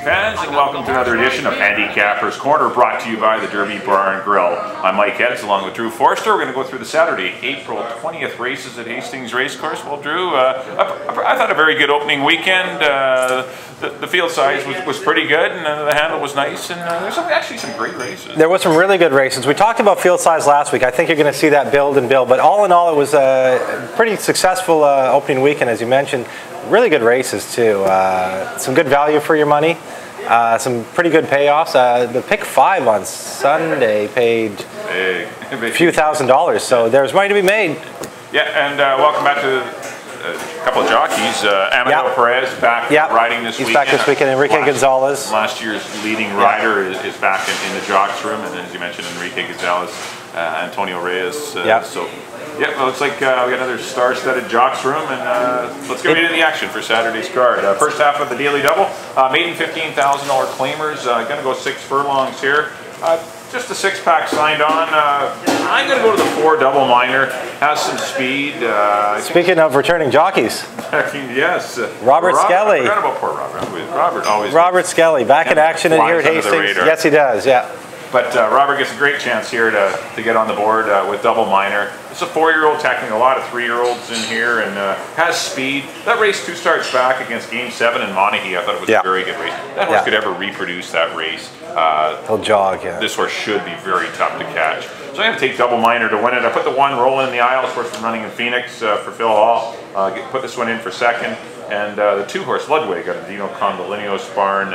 racing fans, and welcome to another edition of Handicappers Corner, brought to you by the Derby Bar and Grill. I'm Mike Eds, along with Drew Forster. We're going to go through the Saturday, April 20th races at Hastings Racecourse. Well, Drew, I thought a very good opening weekend. The field size was pretty good, and the handle was nice, and there's actually some great races. There was some really good races. We talked about field size last week. I think you're going to see that build and build, but all in all, it was a pretty successful opening weekend, as you mentioned. Really good races too. Some good value for your money. Some pretty good payoffs. The pick 5 on Sunday paid a few $1,000s, so there's money to be made. Yeah, and welcome back to a couple of jockeys. Amadeo Perez back riding this weekend. He's back this weekend. Enrique Gonzalez. Last year's leading rider is back in the jocks room, and as you mentioned, Enrique Gonzalez, Antonio Reyes. So yeah, well, looks like we got another star-studded jocks room, and let's get right into the action for Saturday's card. First half of the daily double, maiden $15,000 claimers. Going to go 6 furlongs here. Just a 6-pack signed on. I'm going to go to the 4 double minor. Has some speed. Speaking of returning jockeys. Yes. Robert Skelly. I forgot about poor Robert. Robert Skelly back in action here at Hastings. Yes, he does. Yeah. But Robert gets a great chance here to get on the board with double minor. It's a 4-year-old tackling a lot of 3-year-olds in here, and has speed. That race 2 starts back against Game 7 in Montague. I thought it was a very good race. That horse could ever reproduce that race. He'll jog, This horse should be very tough to catch. So I'm going to take double minor to win it. I put the 1 rolling in the aisle, of course, from running in Phoenix for Phil Hall. Put this one in for second. And the 2-horse Ludwig out of Dino Condolino's barn.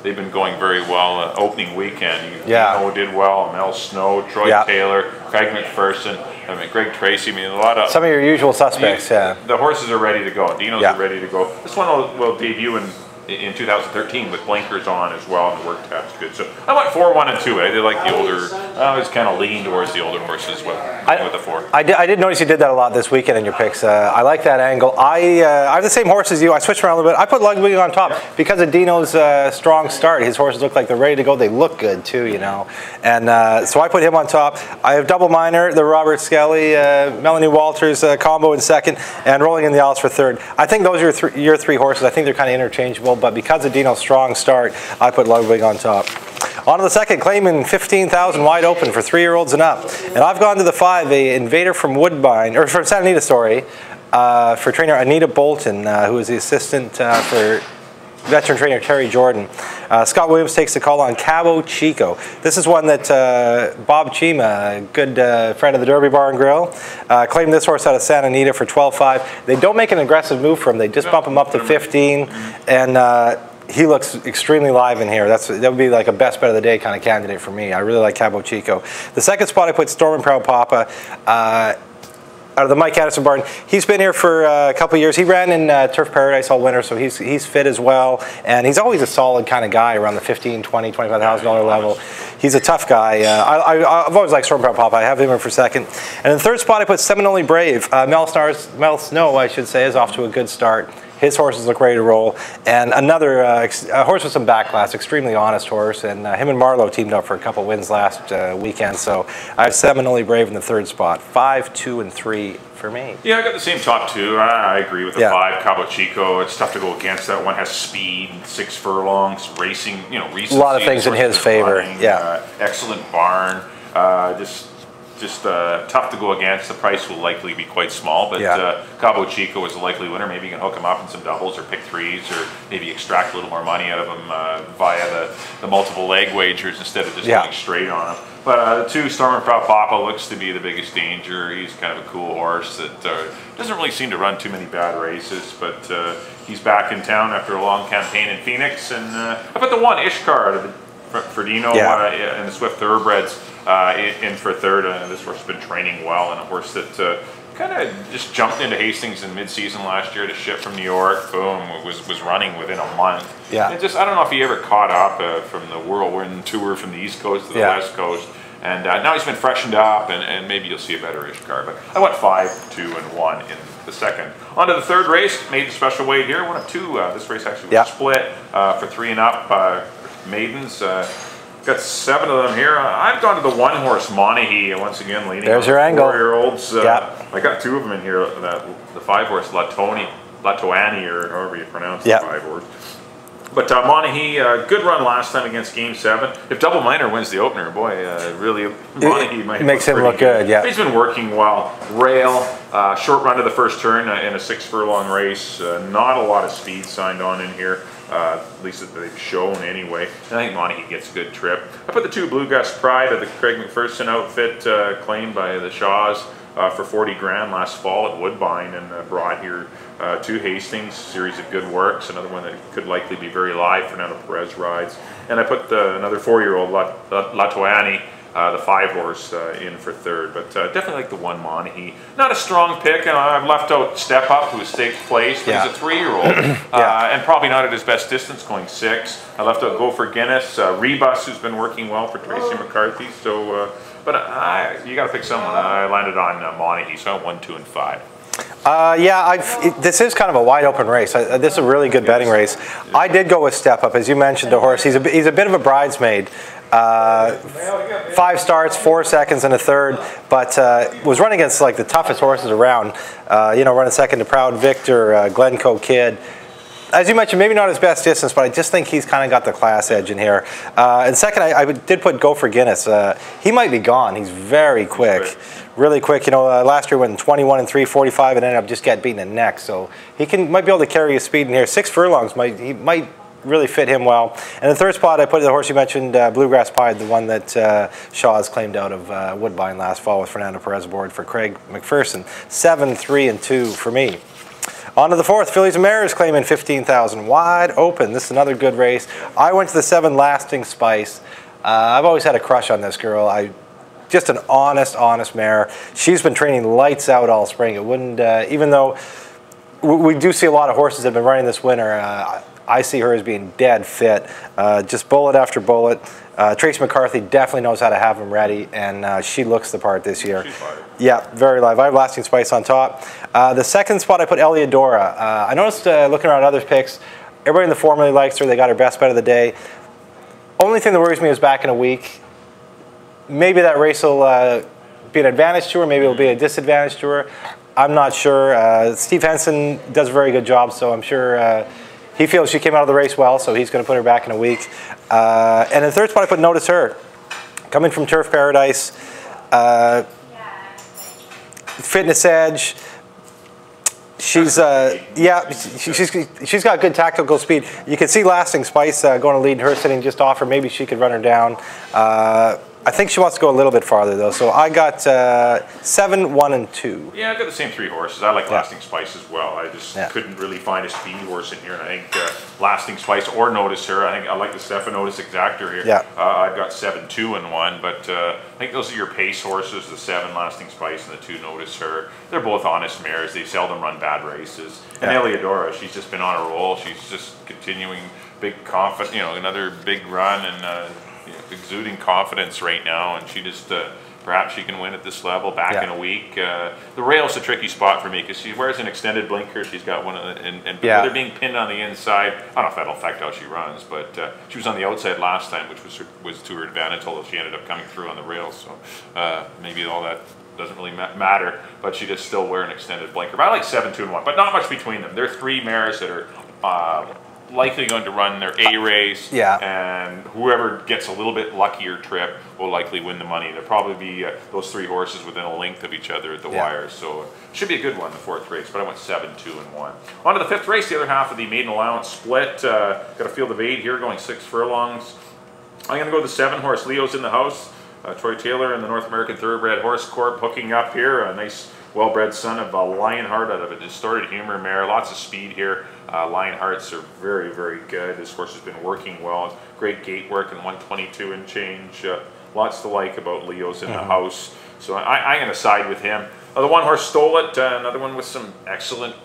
They've been going very well opening weekend. Dino did well. Mel Snow, Troy Taylor, Craig McPherson, Greg Tracy. I mean, a lot of... Some of your usual suspects, The horses are ready to go. Dino's are ready to go. This one will debut in 2013 with blinkers on as well, and the work tap's good. So I went 4, 1, and 2. I did like the older. I was kind of leaning towards the older horses with the 4. I did notice you did that a lot this weekend in your picks. I like that angle. I have the same horse as you. I switched around a little bit. I put Ludwig on top because of Dino's strong start. His horses look like they're ready to go. They look good too, you know. And so I put him on top. I have double minor, the Robert Skelly, Melanie Walters combo in second, and rolling in the aisles for third. I think those are your 3 horses. I think they're kind of interchangeable. But because of Dino's strong start, I put Ludwig on top. On to the second, claiming $15,000 wide open for 3-year-olds and up. And I've gone to the 5, a Invader from Woodbine, or from Santa Anita, sorry, for trainer Anita Bolton, who is the assistant for veteran trainer Terry Jordan. Scott Williams takes the call on Cabo Chico. This is one that Bob Chima, a good friend of the Derby Bar and Grill, claimed this horse out of Santa Anita for $12,500. They don't make an aggressive move for him. They just bump him up to 15, and he looks extremely live in here. That would be like a best bet of the day kind of candidate for me. I really like Cabo Chico. The second spot I put Storm and Proud Papa. Out of the Mike Addison barn. He's been here for a couple of years. He ran in Turf Paradise all winter, so he's fit as well. And he's always a solid kind of guy around the $15,000, $20,000, $25,000 level. He's a tough guy. I've always liked Storm Proud Papa. I have him in for second. And in the third spot, I put Seminole Brave. Mel Snow, I should say, is off to a good start. His horses look ready to roll. And another horse with some back class, extremely honest horse. And him and Marlowe teamed up for a couple wins last weekend. So I have Seminole Brave in the third spot. 5, 2, and 3 for me. Yeah, I got the same top 2. I agree with the 5, Cabo Chico. It's tough to go against that one. Has speed, 6 furlongs, racing, recency. A lot of things in his favor. Running, excellent barn. Just tough to go against. The price will likely be quite small, but Cabo Chico is a likely winner. Maybe you can hook him up in some doubles or pick 3s, or maybe extract a little more money out of him via the multiple leg wagers instead of just going straight on him. But 2, Storm and Proud Papa looks to be the biggest danger. He's kind of a cool horse that doesn't really seem to run too many bad races, but he's back in town after a long campaign in Phoenix. And I put the 1, Ishkar, for Dino in the Swift Thoroughbreds. In for third. This horse has been training well, and a horse that kind of just jumped into Hastings in mid-season last year to ship from New York. Boom, was running within a month. Yeah. And just I don't know if he ever caught up from the whirlwind tour from the East Coast to the West Coast. And now he's been freshened up, and maybe you'll see a better-ish car. But I went 5, 2, and 1 in the second. On to the third race. Made the special weight here. 1 of 2. This race actually was split for 3 and up maidens. Got 7 of them here. I've gone to the 1-horse Montague once again, leaning on the 4-year-olds. I got 2 of them in here. The 5-horse Latoani, or however you pronounce the 5-horse. But Monaghy, good run last time against Game 7. If Double Minor wins the opener, boy, really, Monaghy might makes him look good. Yeah, he's been working well. Rail, short run to the first turn in a 6 furlong race. Not a lot of speed signed on in here, at least that they've shown anyway. And I think Monaghy gets a good trip. I put the 2 Bluegrass Pride of the Craig McPherson outfit, claimed by the Shaws. For 40 grand last fall at Woodbine, and brought here to Hastings. Series of good works, another one that could likely be very live. Fernando Perez rides, and I put another 4-year-old Latoani, the 5-horse, in for 3rd. But definitely like the 1 Monaghy. Not a strong pick. I've left out Step Up, who's 6th place, but he's a 3-year-old, and probably not at his best distance, going 6. I left out Go for Guinness, Rebus, who's been working well for Tracy McCarthy. So. But you got to pick someone. I landed on Monaghy, so I went 1, 2, and 5. This is kind of a wide open race. This is a really good betting race. I did go with Step Up, as you mentioned. The horse, he's a bit of a bridesmaid. 5 starts, 4 seconds, and a 3rd, but was running against like the toughest horses around. Running second to Proud Victor, Glencoe Kid. As you mentioned, maybe not his best distance, but I just think he's kind of got the class edge in here. And second, I did put Go for Guinness. He might be gone. He's very quick, really quick. Last year went 21 and 3, 45, and ended up just getting beaten in the neck. So he might be able to carry his speed in here. 6 furlongs might really fit him well. And the 3rd spot, I put the horse you mentioned, Bluegrass Pride, the one that Shaw's claimed out of Woodbine last fall with Fernando Perez aboard for Craig McPherson. 7, 3, and 2 for me. On to the 4th, Fillies and Mares claiming 15,000. Wide open. This is another good race. I went to the 7 Lasting Spice. I've always had a crush on this girl. Just an honest mare. She's been training lights out all spring. It wouldn't, even though we do see a lot of horses that have been running this winter, I see her as being dead fit. Just bullet after bullet. Tracy McCarthy definitely knows how to have him ready, and she looks the part this year. Yeah, very live. I have Lasting Spice on top. The 2nd spot, I put Eliodora. I noticed looking around other picks, everybody in the form really likes her. They got her best bet of the day. Only thing that worries me is back in a week. Maybe that race will be an advantage to her. Maybe it'll be a disadvantage to her. I'm not sure. Steve Henson does a very good job, so I'm sure he feels she came out of the race well, so he's going to put her back in a week. And in the 3rd spot, I put Notice Her. Coming from Turf Paradise. Fitness Edge. She's she's got good tactical speed. You can see Lasting Spice going to lead her, sitting just off her. Maybe she could run her down. I think she wants to go a little bit farther though. So I got 7, 1, and 2. Yeah, I've got the same 3 horses. I like Lasting Spice as well. I just couldn't really find a speed horse in here, and I think Lasting Spice or Notice Her. I think I like the Stephanotis Exactor here. Yeah. I've got 7, 2, and 1, but I think those are your pace horses. The 7 Lasting Spice and the 2 Notice Her. They're both honest mares. They seldom run bad races. And Eliodora, she's just been on a roll. She's just continuing big confidence. Another big run and. Exuding confidence right now, and she just perhaps she can win at this level back in a week. The rail's a tricky spot for me because she wears an extended blinker. She's got one of the, and with her being pinned on the inside, I don't know if that'll affect how she runs, but she was on the outside last time, which was to her advantage, although she ended up coming through on the rail. So maybe all that doesn't really matter, but she just still wear an extended blinker. But I like 7, 2, and 1, but not much between them. They're 3 mares that are likely going to run their A race, and whoever gets a little bit luckier trip will likely win the money. There'll probably be those 3 horses within a length of each other at the wires, so it should be a good one, the 4th race, but I went 7, 2, and 1. On to the 5th race, the other half of the maiden allowance split. Got a field of 8 here, going 6 furlongs. I'm going to go the 7 horse, Leo's in the house. Troy Taylor and the North American Thoroughbred Horse Corp hooking up here. A nice well-bred son of Lionheart out of a Distorted Humor mare. Lots of speed here. Lionhearts are very, very good. This horse has been working well. Great gate work and 122 and change. Lots to like about Leo's in the house. So I'm going to side with him. The 1 horse Stole It, another one with some excellent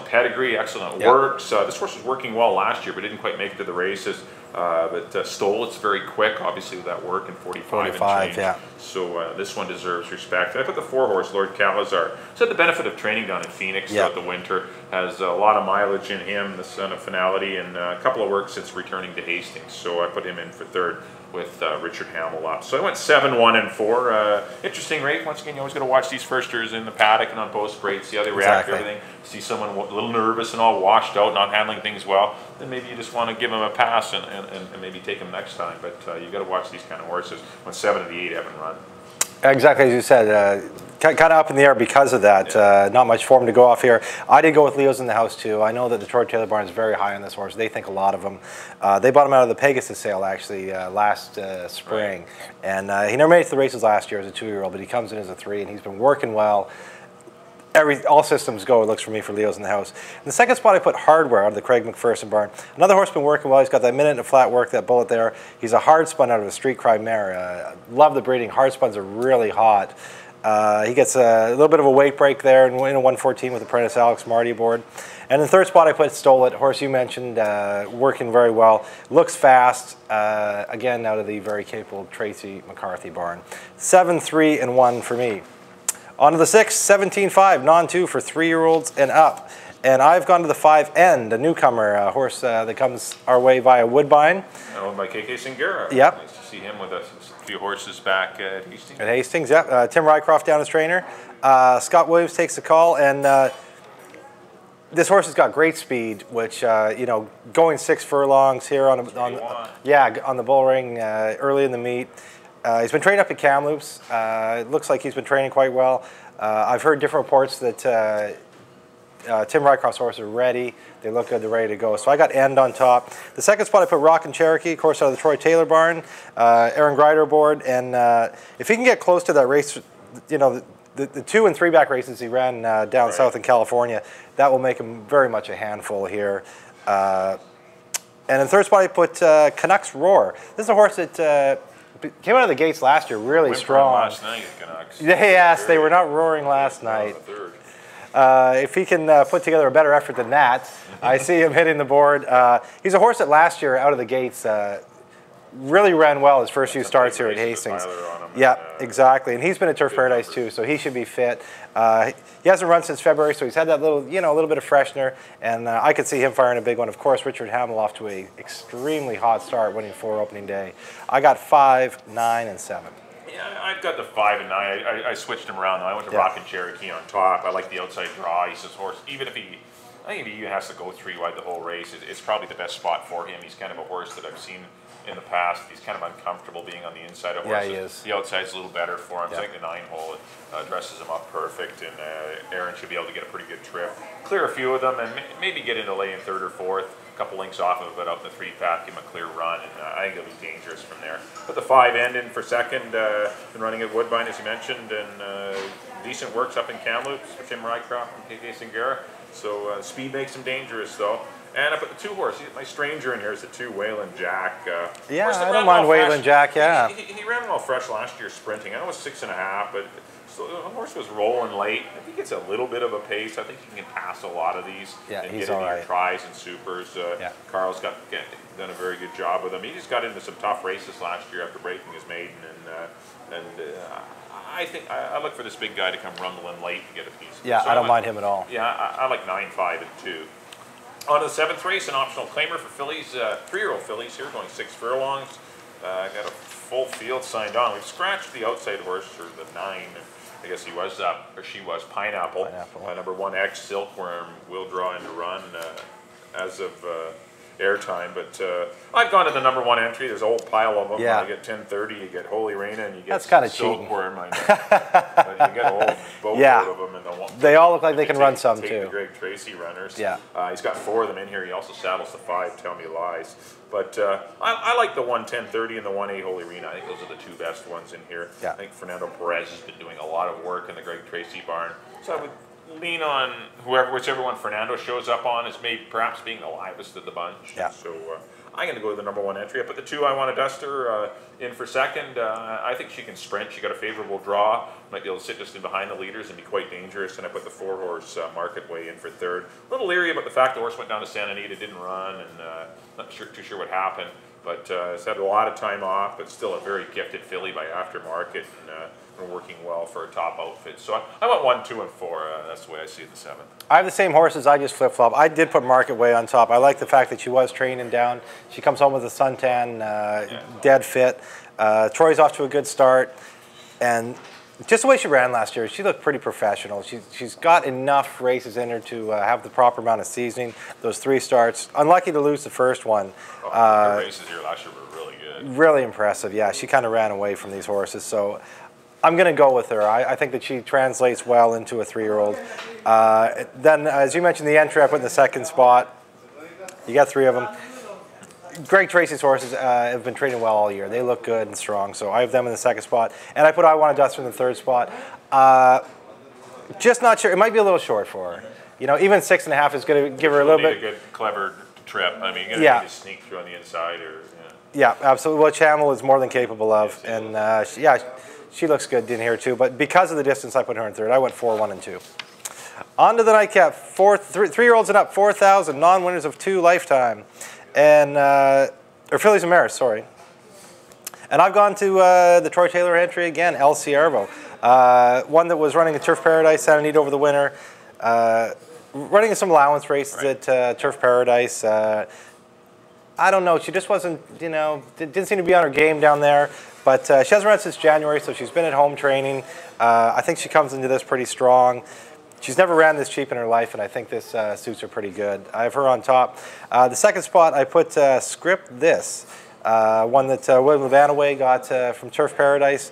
pedigree, excellent works. This horse was working well last year, but didn't quite make it to the races. But Stole It's very quick, obviously with that work in 45 and change. So this one deserves respect. I put the 4-horse, Lord Calazar. He's had the benefit of training down in Phoenix throughout the winter. Has a lot of mileage in him, the son of Finality, and a couple of works since returning to Hastings. So I put him in for third with Richard Hamill up. So I went 7, 1, and 4. Interesting rate. Once again, you always got to watch these firsters in the paddock and on post grade, see how they react to everything. See someone a little nervous and all washed out, not handling things well, then maybe you just want to give them a pass and maybe take them next time. But you got to watch these kind of horses when 7 of the 8 haven't run. Exactly as you said, kind of up in the air because of that. Not much form to go off here. I did go with Leo's in the House too. I know that the Troy Taylor barn is very high on this horse. They think a lot of him. They bought him out of the Pegasus sale actually last spring, and he never made it to the races last year as a 2-year-old, but he comes in as a 3, and he's been working well. All systems go, it looks for me, for Leo's in the House. In the second spot, I put Hardware out of the Craig McPherson barn. Another horse been working well. He's got that minute and a flat work, that bullet there. He's a hard spun out of a Street Cry mare. Love the breeding. Hard spuns are really hot. He gets a little bit of a weight break there in a 114 with apprentice Alex Marty aboard. And in the third spot, I put Stole It, horse you mentioned, working very well. Looks fast, again, out of the very capable Tracy McCarthy barn. 7, 3, and 1 for me. On to the 6, 17-5, non-2 for 3-year-olds and up. And I've gone to the 5 End, a newcomer, a horse that comes our way via Woodbine. Owned by KK Singera. Yep. Nice to see him with a few horses back at Hastings. At Hastings, yep. Tim Rycroft down as trainer. Scott Williams takes the call, and this horse has got great speed, which, you know, going 6 furlongs here on the bull ring early in the meet. He's been trained up at Kamloops. It looks like he's been training quite well. I've heard different reports that Tim Rycroft's horses are ready. They look good. They're ready to go. So I got End on top. The second spot I put Rockin' Cherokee, of course, out of the Troy Taylor barn. Aaron Greider aboard. And if he can get close to that race, you know, the 2- and 3-back races he ran down south in California, that will make him very much a handful here. And in the third spot I put Canucks Roar. This is a horse that came out of the gates last year, really strong. Last night, Canucks. Yes, they were not roaring last night. If he can put together a better effort than that, I see him hitting the board. He's a horse that last year, out of the gates, really ran well his first few starts here at Hastings. Yeah, exactly. And he's been at Turf Paradise too, so he should be fit. He hasn't run since February, so he's had that little, you know, a little bit of freshener, and I could see him firing a big one. Of course, Richard Hamill off to a extremely hot start, winning 4 opening day. I got 5, 9, and 7. Yeah, I've got the 5 and 9. I switched him around though. I went to Rockin' Cherokee on top. I like the outside draw. He's his horse. Even if I think if he has to go 3 wide the whole race, it's probably the best spot for him. He's kind of a horse that I've seen in the past. He's kind of uncomfortable being on the inside of horses. Yeah, he is. The outside's a little better for him. So I think the 9-hole dresses him up perfect, and Aaron should be able to get a pretty good trip. Clear a few of them, and maybe get into lay in 3rd or 4th. A couple links off of it, but out in the 3 path, give him a clear run, and I think it'll be dangerous from there. Put the 5 End in for second, been running at Woodbine, as you mentioned, and decent works up in Kamloops for Tim Rycroft and KK Singera. So speed makes him dangerous, though. And I put the 2 horse. My stranger in here is the 2 Wayland Jack. Yeah, I don't mind Wayland Jack. Yeah, he ran well fresh last year sprinting. I know it was 6.5, but so the horse was rolling late. I think it's a little bit of a pace. I think he can pass a lot of these. Yeah, and he's get all into right. your tries and supers. Carl's done a very good job with him. He just got into some tough races last year after breaking his maiden, and I think I look for this big guy to come rumbling late and get a piece. Yeah, so I don't mind him at all. Yeah, I like 9, 5, and 2. On to the 7th race, an optional claimer for fillies, 3-year-old fillies here, going 6 furlongs. Got a full field signed on. We've scratched the outside horse for the 9. I guess he was or she was Pineapple. Number 1 X Silkworm will draw into run as of airtime, but I've gone to the number 1 entry. There's a whole pile of them. Yeah. You get 10:30, you get Holy Reina, and you get That's kind of cheating. Silkworm. I know. But you get a whole boatload of them. And they all look like they can run some take too. The Greg Tracy runners. Yeah. He's got 4 of them in here. He also saddles the 5 Tell Me Lies. But I like the 1 10:30 and the 1 8 Holy Reina. I think those are the 2 best ones in here. Yeah. I think Fernando Perez has been doing a lot of work in the Greg Tracy barn. So I would lean on whichever one Fernando shows up on is perhaps being the livest of the bunch. Yeah. So I'm going to go with the number 1 entry. I put the 2 I Want a Duster in for second. I think she can sprint. She got a favorable draw. Might be able to sit just in behind the leaders and be quite dangerous. And I put the 4 horse Market Way in for third. A little leery about the fact the horse went down to Santa Anita, didn't run, and not too sure what happened. but has had a lot of time off, but still a very gifted filly by aftermarket, and working well for a top outfit. So I went 1, 2, and 4. That's the way I see it, the 7th. I have the same horses. I just flip-flop. I did put Market Way on top. I like the fact that she was training down. She comes home with a suntan, dead fit. Troy's off to a good start. And just the way she ran last year, she looked pretty professional. She's got enough races in her to have the proper amount of seasoning. Those 3 starts. Unlucky to lose the first one. The races here last year were really good. Really impressive, yeah. She kind of ran away from these horses. So I'm going to go with her. I think that she translates well into a 3-year-old. Then, as you mentioned, the entry I put in the 2nd spot. You got 3 of them. Greg Tracy's horses have been training well all year. They look good and strong, so I have them in the 2nd spot. And I put I Want a Duster in the 3rd spot. Just not sure. It might be a little short for her. You know, even 6.5 is going to give her a little bit. A good, clever trip. I mean, you're going to sneak through on the inside, or yeah, absolutely. Well, Chamel is more than capable of, and she looks good in here too. But because of the distance, I put her in 3rd. I went 4, 1, and 2. On to the nightcap. 3-year-olds and up, 4,000 non-winners of 2 lifetime. And, or fillies and mares, sorry. And I've gone to the Troy Taylor entry again, El Ciervo. One that was running at Turf Paradise, Santa Anita over the winter. Running some allowance races at Turf Paradise. I don't know, she just wasn't, you know, didn't seem to be on her game down there. But she hasn't run since January, so she's been at home training. I think she comes into this pretty strong. She's never ran this cheap in her life, and I think this suits her pretty good. I have her on top. The 2nd spot, I put Script This, one that William Levanaway got from Turf Paradise.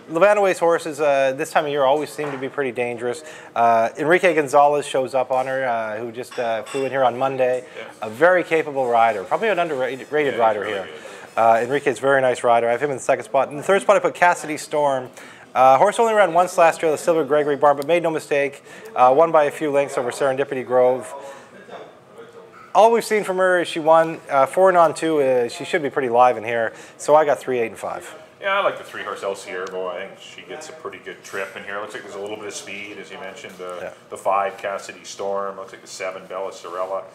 Levanaway's horses this time of year always seem to be pretty dangerous. Enrique Gonzalez shows up on her, who just flew in here on Monday. A very capable rider, probably an underrated rider here. Enrique's a very nice rider. I have him in the 2nd spot. In the 3rd spot, I put Cassidy Storm. Horse only ran once last year, the Silver Gregory Barn, but made no mistake. Won by a few lengths over Serendipity Grove. All we've seen from her is she won 4 on 2. She should be pretty live in here. So I got 3, 8, and 5. Yeah, I like the 3-horse El Ciervo. I think she gets a pretty good trip in here. Looks like there's a little bit of speed, as you mentioned. The 5, Cassidy Storm. Looks like the 7, Bella Sorella.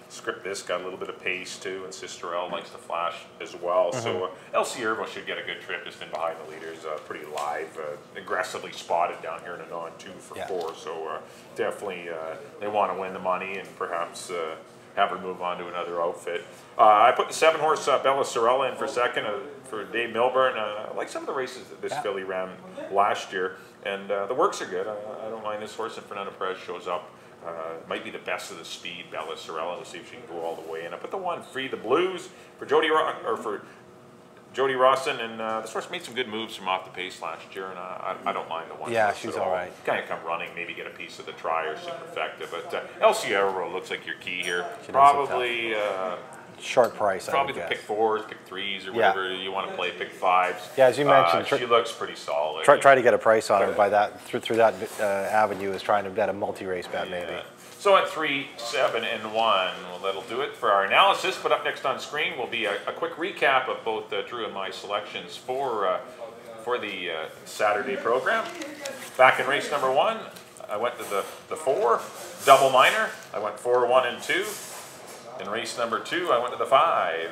Script This got a little bit of pace too, and Sisterelle likes to flash as well. So El Ciervo should get a good trip. Just been behind the leaders, pretty live, aggressively spotted down here in a non-2 for 4. So definitely they want to win the money and perhaps have her move on to another outfit. I put the 7-horse Bella Sorella in for 2nd for Dave Milburn. I like some of the races that this filly ran last year, and the works are good. I don't mind this horse, and Fernando Perez shows up. Might be the best of the speed, Bella Sorella. Let's see if she can go all the way in. I put the 1, Free the Blues, for Jody Rawson, and this horse made some good moves from off the pace last year, and I don't mind the 1. Yeah, she's all right. Kind of come running, maybe get a piece of the try or superfecta, but El Ciervo looks like your key here. Probably short price. Probably the pick 4s, pick 3s, or whatever you want to play. Pick 5s. Yeah, as you mentioned, she looks pretty solid. Try to get a price on her by that through that avenue is trying to bet a multi-race bet maybe. So at 3, 7, and 1, well, that'll do it for our analysis. But up next on screen will be a quick recap of both Drew and my selections for the Saturday program. Back in race number 1, I went to the 4, Double Minor. I went 4, 1, and 2. In race number 2, I went to the 5,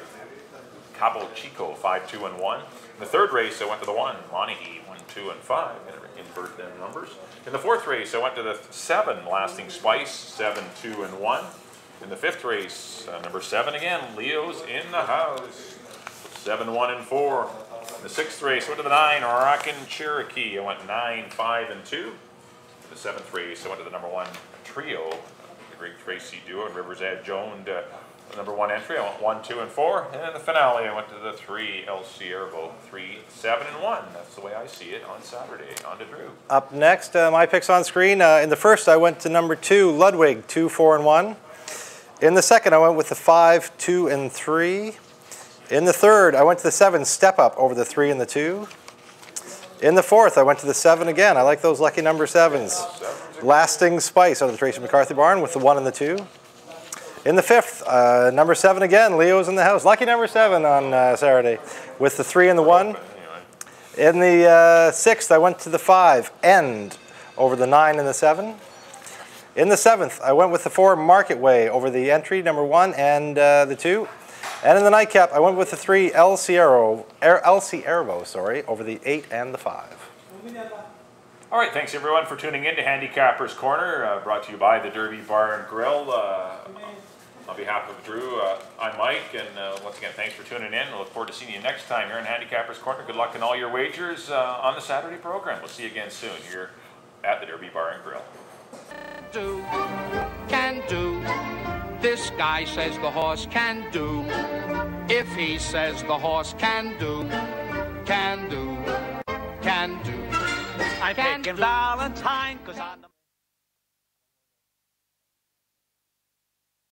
Cabo Chico, 5, 2, and 1. In the 3rd race, I went to the 1, Monaghy, 1, 2, and 5. Invert them numbers. In the 4th race, I went to the 7, Lasting Spice, 7, 2, and 1. In the 5th race, number 7 again, Leo's in the house, 7, 1, and 4. In the 6th race, I went to the 9, Rockin' Cherokee. I went 9, 5, and 2. In the 7th race, I went to the number 1, Trio, the Greg Tracy duo, and Rivers Edge owned number 1 entry. I went 1, 2, and 4. And in the finale, I went to the 3, El Ciervo, 3, 7, and 1. That's the way I see it on Saturday. On to Drew. Up next, my picks on screen. In the 1st, I went to number 2, Ludwig, 2, 4, and 1. In the 2nd, I went with the 5, 2, and 3. In the 3rd, I went to the 7, Step Up, over the 3 and the 2. In the 4th, I went to the 7 again. I like those lucky number 7s. Lasting Spice, out of the Tracy McCarthy barn, with the 1 and the 2. In the 5th, number 7 again, Leo's in the house. Lucky number 7 on Saturday with the 3 and the 1. In the 6th, I went to the 5, End, over the 9 and the 7. In the 7th, I went with the 4 Market Way over the entry, number 1 and the 2. And in the nightcap, I went with the 3 El Ciervo, over the 8 and the 5. All right, thanks everyone for tuning in to Handicappers Corner, brought to you by the Derby Bar and Grill. On behalf of Drew, I'm Mike, and once again, thanks for tuning in. I look forward to seeing you next time here in Handicappers Corner. Good luck in all your wagers on the Saturday program. We'll see you again soon here at the Derby Bar and Grill. Can do. This guy says the horse can do. If he says the horse can do, can do, can do. I'm picking Valentine 'cause I'm the